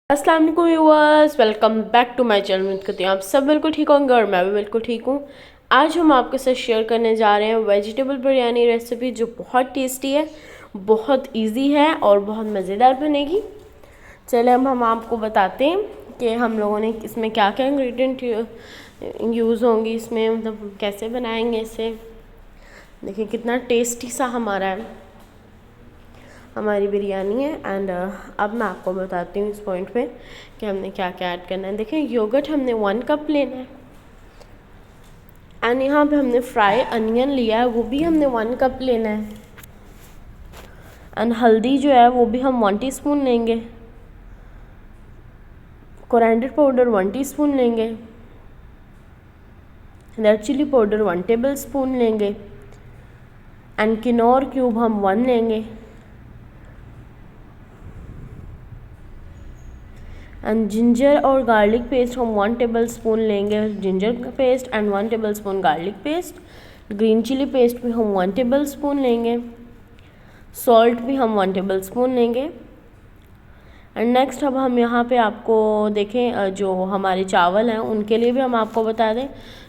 अस्सलाम वालेकुम viewers, welcome back to my channel. उम्मीद करती हूँ आप सब बिल्कुल ठीक होंगे और मैं भी बिल्कुल ठीक हूँ। आज हम आपके साथ शेयर करने जा रहे हैं वेजिटेबल बिरयानी रेसिपी, जो बहुत टेस्टी है, बहुत इजी है और बहुत मज़ेदार बनेगी। चले अब हम आपको बताते हैं कि हम लोगों ने इसमें क्या क्या इंग्रेडिएंट यूज़ होंगी, इसमें मतलब कैसे बनाएंगे इसे। देखिए कितना टेस्टी सा हमारी बिरयानी है। एंड अब मैं आपको बताती हूँ इस पॉइंट पे कि हमने क्या क्या ऐड करना है। देखिए योगर्ट हमने 1 कप लेना है। एंड यहाँ पे हमने फ्राई अनियन लिया है, वो भी हमने 1 कप लेना है। एंड हल्दी जो है वो भी हम 1 टीस्पून लेंगे। कोरिएंडर पाउडर 1 टीस्पून लेंगे। Red chilli powder 1 tablespoon लेंगे। एंड किनोर क्यूब हम 1 लेंगे। एंड जिंजर और गार्लिक पेस्ट हम 1 टेबल स्पून लेंगे, जिंजर का paste and 1 tablespoon garlic paste. Green chilli paste भी हम 1 टेबल स्पून लेंगे। सॉल्ट भी हम 1 टेबल स्पून लेंगे। एंड नेक्स्ट अब हम यहाँ पे आपको देखें, जो हमारे चावल हैं उनके लिए भी हम आपको बता दें,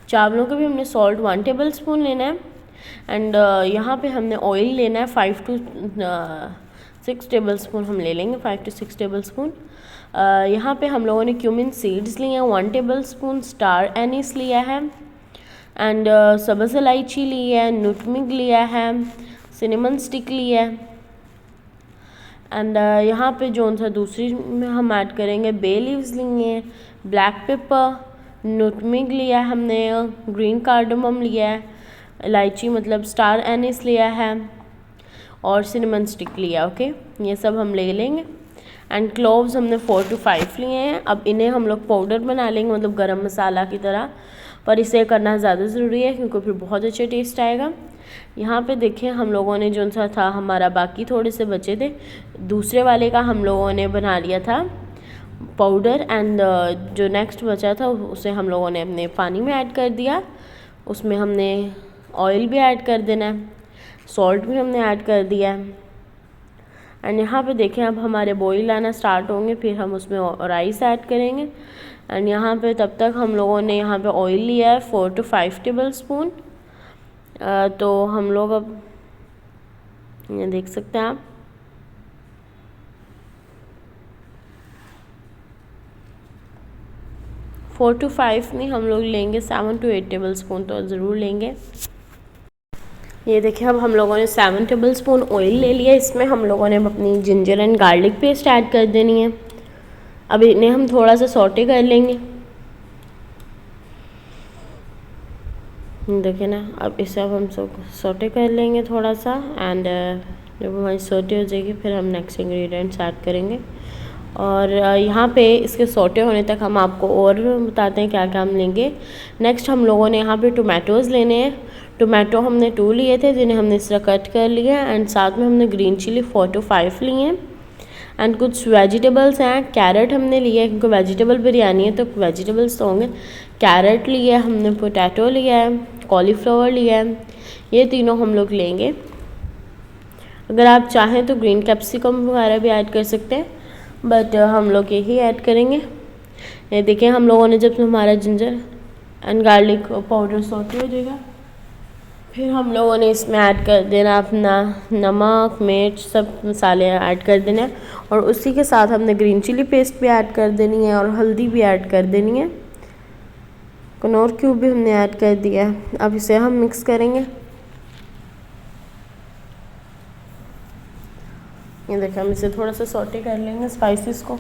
चावलों के भी हमने सॉल्ट 1 टेबल स्पून लेना है। एंड यहाँ पे हमने ऑयल लेना है 5 to 6 टेबल स्पून हम ले लेंगे, 5 to 6 टेबल स्पून। यहाँ पे हम लोगों ने क्यूमिन सीड्स लिए हैं 1 टेबल स्पून, स्टार एनिस लिया है। एंड सब्ज़ इलायची ली है, नुटमिग लिया है, सिनेमन स्टिक लिया है। एंड यहाँ पे जो सा दूसरी में हम ऐड करेंगे, बे लीव्स लिए हैं, ब्लैक पेपर, नुटमिग लिया है हमने, ग्रीन कार्डमम लिया है, इलायची मतलब स्टार एनिस लिया है और सिनेमन स्टिक लिया। ओके, ये सब हम ले लेंगे। एंड क्लोव्स हमने 4 to 5 लिए हैं। अब इन्हें हम लोग पाउडर बना लेंगे, मतलब गरम मसाला की तरह, पर इसे करना ज़्यादा ज़रूरी है क्योंकि फिर बहुत अच्छा टेस्ट आएगा। यहाँ पे देखें हम लोगों ने जो सा था, हमारा बाकी थोड़े से बचे थे, दूसरे वाले का हम लोगों ने बना लिया था पाउडर। एंड जो नेक्स्ट बचा था उसे हम लोगों ने अपने पानी में ऐड कर दिया। उसमें हमने ऑयल भी ऐड कर देना है, सॉल्ट भी हमने ऐड कर दिया है। एंड यहाँ पे देखें अब हमारे बॉईल आना स्टार्ट होंगे, फिर हम उसमें राइस ऐड करेंगे। एंड यहाँ पे तब तक हम लोगों ने यहाँ पे ऑयल लिया है 4 to 5 टेबल स्पून। तो हम लोग अब ये देख सकते हैं आप, फोर टू फाइव नहीं, हम लोग लेंगे 7 to 8 टेबल स्पून तो ज़रूर लेंगे। ये देखिए अब हम लोगों ने 7 टेबल स्पून ऑयल ले लिया। इसमें हम लोगों ने अपनी ginger and garlic paste add कर देनी है। अब इन्हें हम थोड़ा सा सौटे कर लेंगे। देखिए ना, अब इसे अब हम सौटे कर लेंगे थोड़ा सा। एंड जब हमारी सौटे हो जाएगी फिर हम नेक्स्ट इंग्रेडिएंट्स ऐड करेंगे। और यहाँ पे इसके सौटे होने तक हम आपको और बताते हैं क्या क्या हम लेंगे। नेक्स्ट हम लोगों ने यहाँ पे टोमेटोज़ लेने हैं। टोमेटो हमने 2 लिए थे, जिन्हें हमने इस तरह कट कर लिया। एंड साथ में हमने ग्रीन चिली 4 to 5 लिए हैं। एंड कुछ वेजिटेबल्स हैं, कैरेट हमने लिए क्योंकि वेजिटेबल बिरयानी है तो वेजिटेबल्स तो होंगे। कैरेट लिया है हमने, पोटैटो लिया है, कॉलीफ्लावर लिया है, ये तीनों हम लोग लेंगे। अगर आप चाहें तो ग्रीन कैप्सिकम वगैरह भी ऐड कर सकते हैं, बट हम लोग यही ऐड करेंगे। ये देखिए हम लोगों ने जब हमारा ginger and garlic powder saute हो जाएगा, फिर हम लोगों ने इसमें ऐड कर देना अपना नमक, मिर्च, सब मसाले ऐड कर देने हैं। और उसी के साथ हमने ग्रीन चिली पेस्ट भी ऐड कर देनी है और हल्दी भी ऐड कर देनी है। कनौर क्यूब भी हमने ऐड कर दिया है। अब इसे हम मिक्स करेंगे। ये देखिए हम इसे थोड़ा सा सौटे कर लेंगे स्पाइसेस को।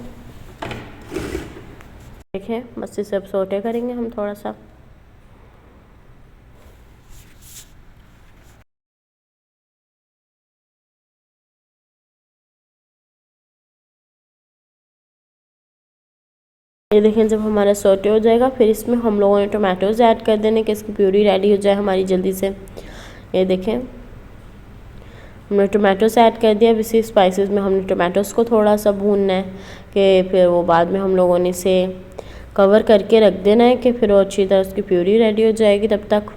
देखें बस इसे अब सौटे करेंगे हम थोड़ा सा। ये देखें जब हमारा सौटे हो जाएगा फिर इसमें हम लोगों ने टोमेटोज़ ऐड कर देने कि इसकी प्यूरी रेडी हो जाए हमारी जल्दी से। ये देखें हमने टोमेटोस ऐड कर दिया। अब इसी स्पाइसेस में हमने टोमेटोज़ को थोड़ा सा भूनना है कि फिर वो बाद में हम लोगों ने इसे कवर करके रख देना है कि फिर वो अच्छी तरह उसकी प्यूरी रेडी हो जाएगी तब तक।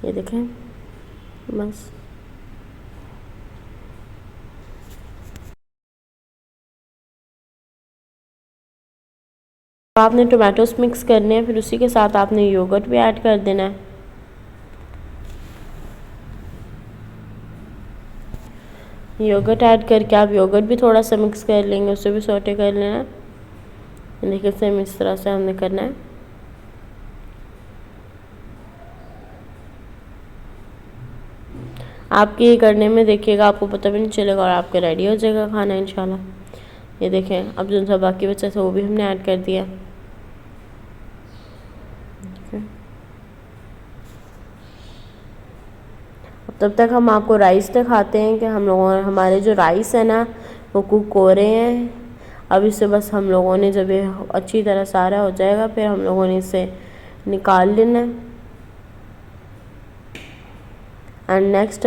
ये देखें बस आपने टोमेटोस मिक्स करने हैं, फिर उसी के साथ आपने योगर्ट भी ऐड कर देना है। योगर्ट ऐड करके आप योगर्ट भी थोड़ा सा मिक्स कर लेंगे, उसे भी सौटे कर लेना है। देखिए सेम इस तरह से हमने करना है। आपके ये करने में देखिएगा आपको पता भी नहीं चलेगा और आपका रेडी हो जाएगा खाना इंशाल्लाह। ये देखें अब जो सा बाकी बचा था वो भी हमने ऐड कर दिया। अब तब तक हम आपको राइस दिखाते हैं कि हमारे जो राइस है ना वो कुक हो रहे हैं। अब इसे बस हम लोगों ने जब ये अच्छी तरह सारा हो जाएगा फिर हम लोगों ने इसे निकाल लेना है। एंड नेक्स्ट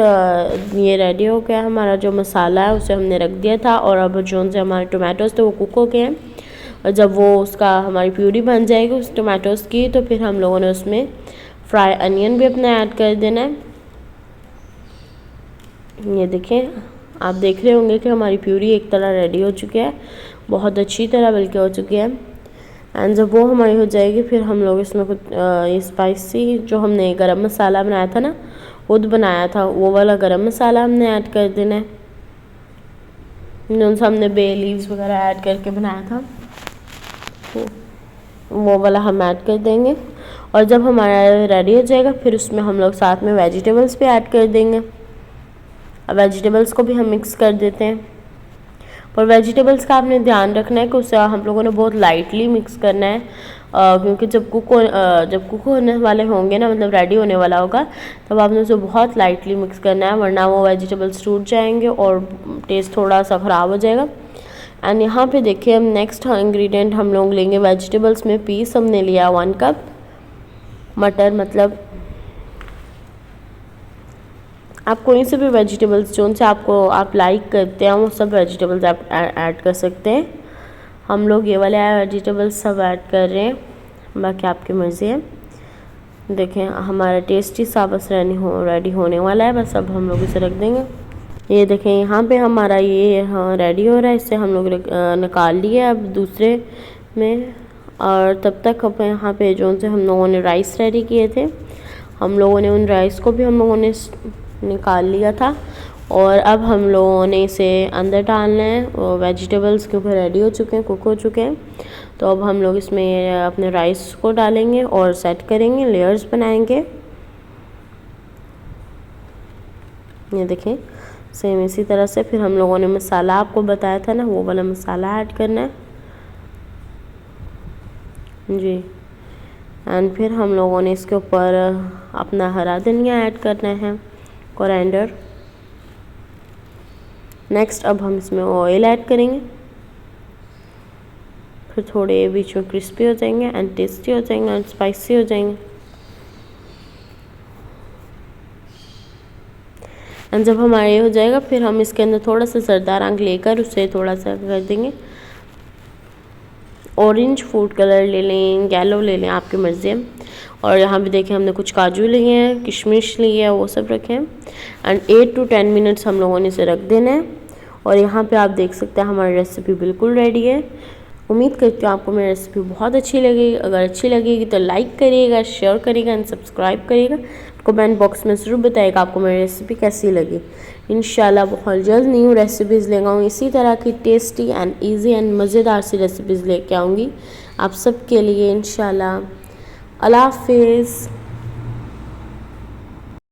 ये रेडी हो गया। हमारा जो मसाला है उसे हमने रख दिया था और अब जो से हमारे टोमेटोज़ थे वो कुक हो गए हैं। और जब वो उसका हमारी प्यूरी बन जाएगी उस टोमेटोज़ की तो फिर हम लोगों ने उसमें फ्राई अनियन भी अपना ऐड कर देना है। ये देखें आप देख रहे होंगे कि हमारी प्यूरी एक तरह रेडी हो चुकी है, बहुत अच्छी तरह बल्कि हो चुकी है। एंड जब वो हमारी हो जाएगी फिर हम लोग इसमें कुछ ये स्पाइसी जो हमने गरम मसाला बनाया था ना खुद बनाया था वो वाला गरम मसाला हमने ऐड कर देना है। जो हमने बे लीव्स वगैरह ऐड करके बनाया था वो वाला हम ऐड कर देंगे। और जब हमारा रेडी हो जाएगा फिर उसमें हम लोग साथ में वेजिटेबल्स भी ऐड कर देंगे। अब वेजिटेबल्स को भी हम मिक्स कर देते हैं। पर वेजिटेबल्स का आपने ध्यान रखना है कि उसे हम लोगों ने बहुत लाइटली मिक्स करना है, क्योंकि जब कुक होने वाले होंगे ना मतलब रेडी होने वाला होगा तब आपने उसे बहुत लाइटली मिक्स करना है, वरना वो वेजिटेबल्स टूट जाएंगे और टेस्ट थोड़ा सा ख़राब हो जाएगा। एंड यहाँ पे देखिए हम नेक्स्ट इंग्रेडिएंट हम लोग लेंगे वेजिटेबल्स में पीस हमने लिया 1 कप मटर, मतलब आप कोई से भी वेजिटेबल्स जो से आप लाइक करते हैं वो सब वेजिटेबल्स आप ऐड कर सकते हैं। हम लोग ये वाले वेजिटेबल्स सब ऐड कर रहे हैं, बाकी आपकी मर्ज़ी है। देखें हमारा टेस्टी सा बस रेडी होने वाला है, बस अब हम लोग इसे रख देंगे। ये देखें यहाँ पे हमारा ये रेडी हो रहा है, इससे हम लोग निकाल लिए अब दूसरे में। और तब तक अब यहाँ पे जो से हम लोगों ने राइस रेडी किए थे हम लोगों ने उन राइस को भी हम लोगों ने निकाल लिया था और अब हम लोगों ने इसे अंदर डालना है। और वेजिटेबल्स क्योंकि रेडी हो चुके हैं, कुक हो चुके हैं, तो अब हम लोग इसमें अपने राइस को डालेंगे और सेट करेंगे, लेयर्स बनाएंगे। ये देखें सेम इसी तरह से फिर हम लोगों ने मसाला आपको बताया था ना वो वाला मसाला ऐड करना है जी। एंड फिर हम लोगों ने इसके ऊपर अपना हरा धनिया ऐड करना है, कोरिएंडर। नेक्स्ट अब हम इसमें ऑयल ऐड करेंगे, फिर थोड़े बीच में क्रिस्पी हो जाएंगे एंड टेस्टी हो जाएंगे एंड स्पाइसी हो जाएंगे। एंड जब हमारे हो जाएगा फिर हम इसके अंदर थोड़ा सा जरदा रंग लेकर उसे थोड़ा सा कर देंगे, ऑरेंज फूड कलर ले लें, येलो ले लें, आपकी मर्ज़ी है। और यहाँ पे देखें हमने कुछ काजू लिए हैं, किशमिश लिए है, वो सब रखे हैं। एंड 8 to 10 मिनट्स हम लोगों ने इसे रख देना है। और यहाँ पे आप देख सकते हैं हमारी रेसिपी बिल्कुल रेडी है। उम्मीद करती हूँ आपको मेरी रेसिपी बहुत अच्छी लगेगी। अगर अच्छी लगेगी तो लाइक करिएगा, शेयर करिएगा एंड सब्सक्राइब करिएगा। कमेंट बॉक्स में ज़रूर बताइएगा आपको मेरी रेसिपी कैसी लगी। इंशाल्लाह बहुत जल्द न्यू रेसिपीज़ लेकर आऊँगी, इसी तरह की टेस्टी एंड ईजी एंड मज़ेदार सी रेसिपीज़ लेके आऊँगी आप सबके लिए इंशाल्लाह। अल्लाह हाफिज़।